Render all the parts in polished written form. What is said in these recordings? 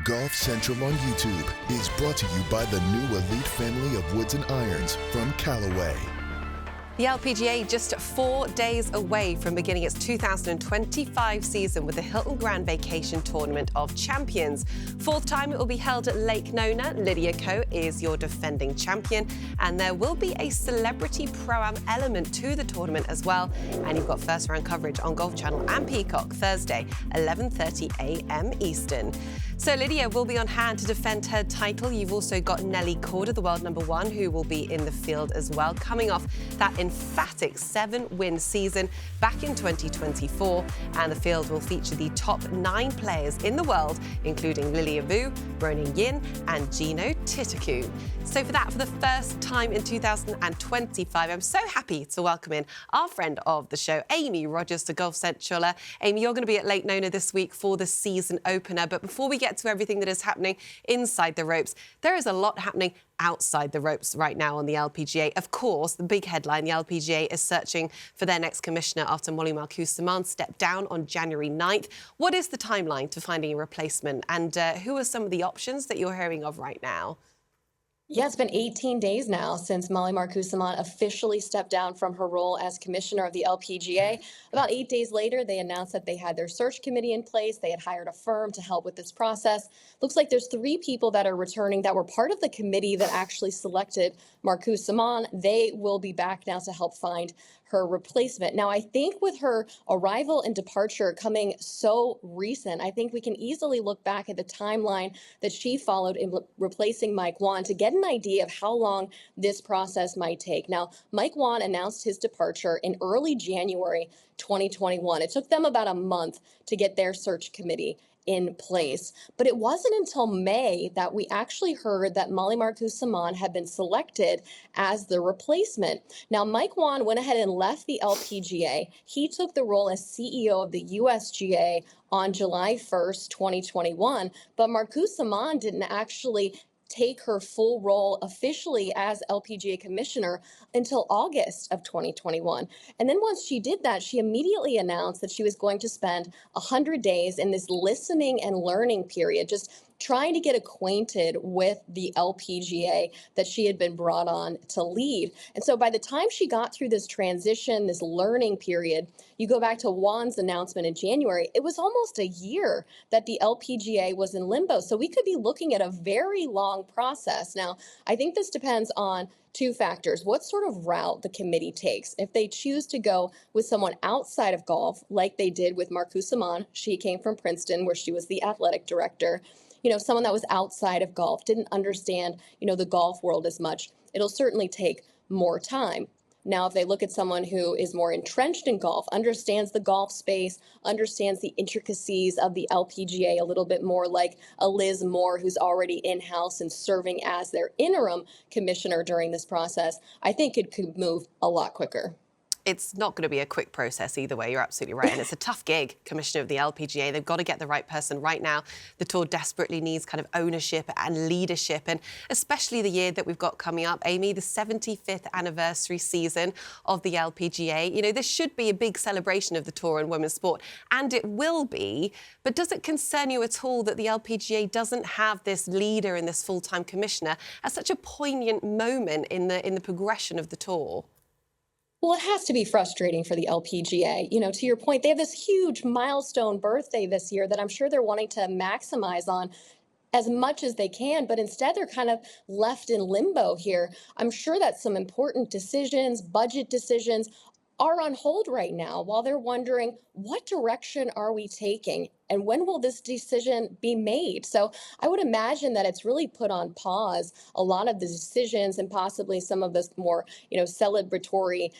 Golf Central on YouTube is brought to you by the new elite family of woods and irons from Callaway. The LPGA just 4 days away from beginning its 2025 season with the Hilton Grand Vacation Tournament of Champions. Fourth time it will be held at Lake Nona. Lydia Ko is your defending champion, and there will be a celebrity pro-am element to the tournament as well. And you've got first round coverage on Golf Channel and Peacock Thursday, 11:30 a.m. Eastern. So Lydia will be on hand to defend her title. You've also got Nelly Korda, the world #1, who will be in the field as well, coming off that emphatic 7-win season back in 2024. And the field will feature the top 9 players in the world, including Lilia Vu, Ronin Yin, and Gino Titiku. So for the first time in 2025, I'm so happy to welcome in our friend of the show, Amy Rogers, to Golf Central. Amy, you're going to be at Lake Nona this week for the season opener. But before we get to everything that is happening inside the ropes, there is a lot happening outside the ropes right now on the LPGA. Of course, the big headline, the LPGA is searching for their next commissioner after Mollie Marcoux Samaan stepped down on January 9th. What is the timeline to finding a replacement, and who are some of the options that you're hearing of right now? Yeah, it's been 18 days now since Mollie Marcoux Samaan officially stepped down from her role as commissioner of the LPGA. About 8 days later, they announced that they had their search committee in place. They had hired a firm to help with this process. Looks like there's 3 people that are returning that were part of the committee that actually selected Marcoux Samaan. They will be back now to help find her replacement. Now, I think with her arrival and departure coming so recent, I think we can easily look back at the timeline that she followed in replacing Mike Whan to get an idea of how long this process might take. Now, Mike Whan announced his departure in early January 2021. It took them about a month to get their search committee in place. But it wasn't until May that we actually heard that Mollie Marcoux Samaan had been selected as the replacement. Now, Mike Whan went ahead and left the LPGA. He took the role as CEO of the USGA on July 1st, 2021. But Marcoux Samaan didn't actually take her full role officially as LPGA commissioner until August of 2021. And then once she did that, she immediately announced that she was going to spend 100 days in this listening and learning period, just trying to get acquainted with the LPGA that she had been brought on to lead. And so by the time she got through this transition, this learning period, you go back to Whan's announcement in January, it was almost a year that the LPGA was in limbo. So we could be looking at a very long process. Now, I think this depends on 2 factors: what sort of route the committee takes. If they choose to go with someone outside of golf, like they did with Marcoux Samaan, she came from Princeton, where she was the athletic director. Someone that was outside of golf, didn't understand, the golf world as much, it'll certainly take more time. Now, if they look at someone who is more entrenched in golf, understands the golf space, understands the intricacies of the LPGA a little bit more, like a Liz Moore, who's already in-house and serving as their interim commissioner during this process, I think it could move a lot quicker. It's not going to be a quick process either way. You're absolutely right. And it's a tough gig, commissioner of the LPGA. They've got to get the right person right now. The tour desperately needs kind of ownership and leadership, and especially the year that we've got coming up, Amy, the 75th anniversary season of the LPGA. This should be a big celebration of the tour and women's sport, and it will be. But does it concern you at all that the LPGA doesn't have this leader and this full-time commissioner at such a poignant moment in the progression of the tour? Well, it has to be frustrating for the LPGA. To your point, they have this huge milestone birthday this year that I'm sure they're wanting to maximize on as much as they can, but instead they're kind of left in limbo here. I'm sure that some important decisions, budget decisions, are on hold right now while they're wondering, what direction are we taking and when will this decision be made? So I would imagine that it's really put on pause a lot of the decisions and possibly some of the more, celebratory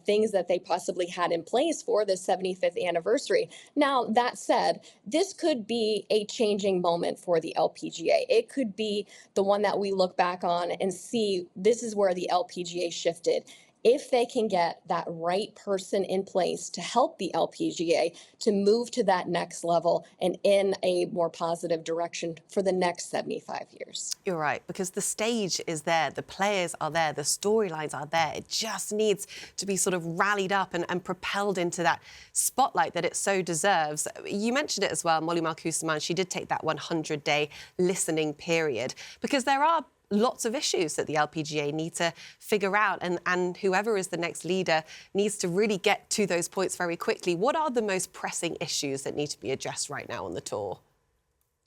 things that they possibly had in place for the 75th anniversary. Now, that said, this could be a changing moment for the LPGA. It could be the one that we look back on and see this is where the LPGA shifted if they can get that right person in place to help the LPGA to move to that next level and in a more positive direction for the next 75 years. You're right, because the stage is there, the players are there, the storylines are there. It just needs to be sort of rallied up and propelled into that spotlight that it so deserves. You mentioned it as well, Mollie Marcoux Samaan, she did take that 100-day listening period, because there are lots of issues that the LPGA need to figure out, and whoever is the next leader needs to really get to those points very quickly. What are the most pressing issues that need to be addressed right now on the tour?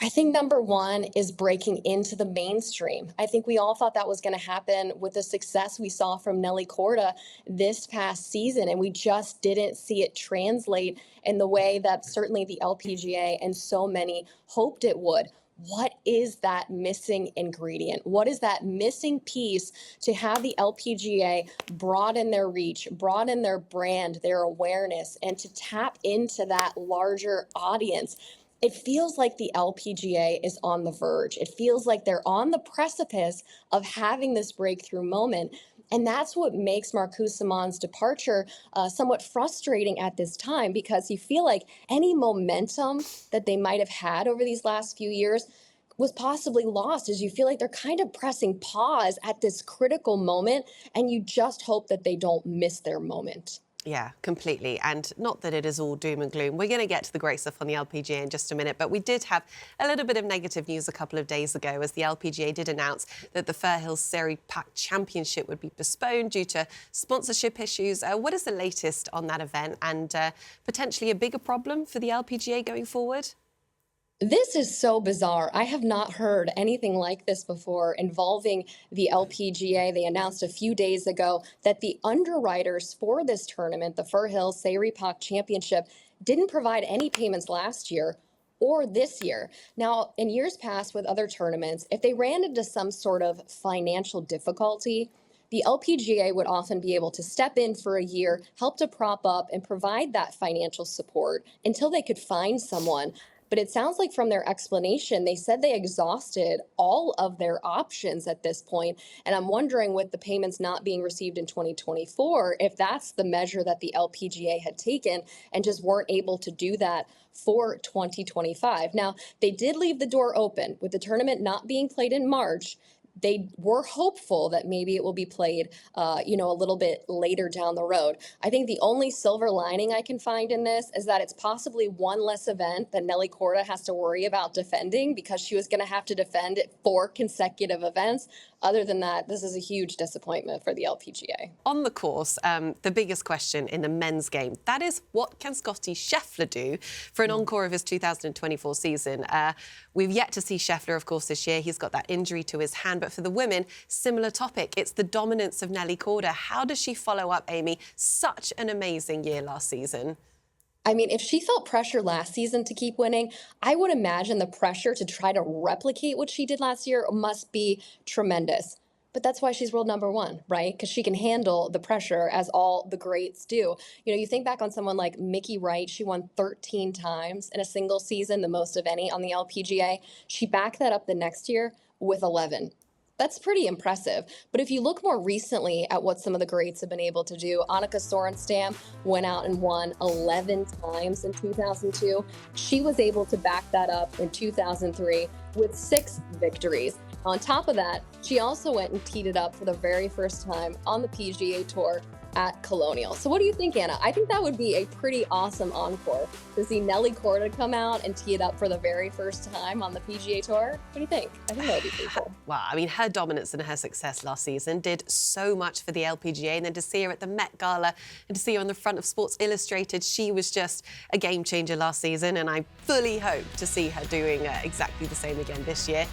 I think number one is breaking into the mainstream. I think we all thought that was going to happen with the success we saw from Nelly Korda this past season, and we just didn't see it translate in the way that certainly the LPGA and so many hoped it would. What is that missing ingredient? What is that missing piece to have the LPGA broaden their reach, broaden their brand, their awareness, and to tap into that larger audience? It feels like the LPGA is on the verge. It feels like they're on the precipice of having this breakthrough moment. And that's what makes Marcoux Samaan's departure somewhat frustrating at this time, because you feel like any momentum that they might have had over these last few years was possibly lost, as you feel like they're kind of pressing pause at this critical moment, and you just hope that they don't miss their moment. Yeah, completely. And not that it is all doom and gloom. We're going to get to the great stuff on the LPGA in just a minute, but we did have a little bit of negative news a couple of days ago, as the LPGA did announce that the Fir Hills Serie Pack Championship would be postponed due to sponsorship issues. What is the latest on that event, and potentially a bigger problem for the LPGA going forward? This is so bizarre. I have not heard anything like this before involving the LPGA. They announced a few days ago that the underwriters for this tournament, the Fir Hills Serie Pack Championship, didn't provide any payments last year or this year. Now, in years past with other tournaments, if they ran into some sort of financial difficulty, the LPGA would often be able to step in for a year, help to prop up and provide that financial support until they could find someone. But it sounds like from their explanation, they said they exhausted all of their options at this point. And I'm wondering, with the payments not being received in 2024, if that's the measure that the LPGA had taken and just weren't able to do that for 2025. Now, they did leave the door open with the tournament not being played in March. They were hopeful that maybe it will be played, a little bit later down the road. I think the only silver lining I can find in this is that it's possibly one less event that Nelly Korda has to worry about defending, because she was going to have to defend it 4 consecutive events. Other than that, this is a huge disappointment for the LPGA. On the course, the biggest question in the men's game, that is, what can Scottie Scheffler do for an encore of his 2024 season? We've yet to see Scheffler, of course, this year. He's got that injury to his hand. But for the women, similar topic. It's the dominance of Nelly Korda. How does she follow up, Amy? Such an amazing year last season. I mean, if she felt pressure last season to keep winning, I would imagine the pressure to try to replicate what she did last year must be tremendous. But that's why she's world number one, right? Because she can handle the pressure, as all the greats do. You think back on someone like Mickey Wright. She won 13 times in a single season, the most of any on the LPGA. She backed that up the next year with 11. That's pretty impressive. But if you look more recently at what some of the greats have been able to do, Annika Sorenstam went out and won 11 times in 2002. She was able to back that up in 2003 with 6 victories. On top of that, she also went and teed it up for the very first time on the PGA Tour at Colonial. So what do you think, Anna? I think that would be a pretty awesome encore to see Nelly Korda come out and tee it up for the very first time on the PGA Tour. What do you think? I think that would be pretty cool. Well, I mean, her dominance and her success last season did so much for the LPGA, and then to see her at the Met Gala and to see her on the front of Sports Illustrated, she was just a game changer last season, and I fully hope to see her doing exactly the same again this year.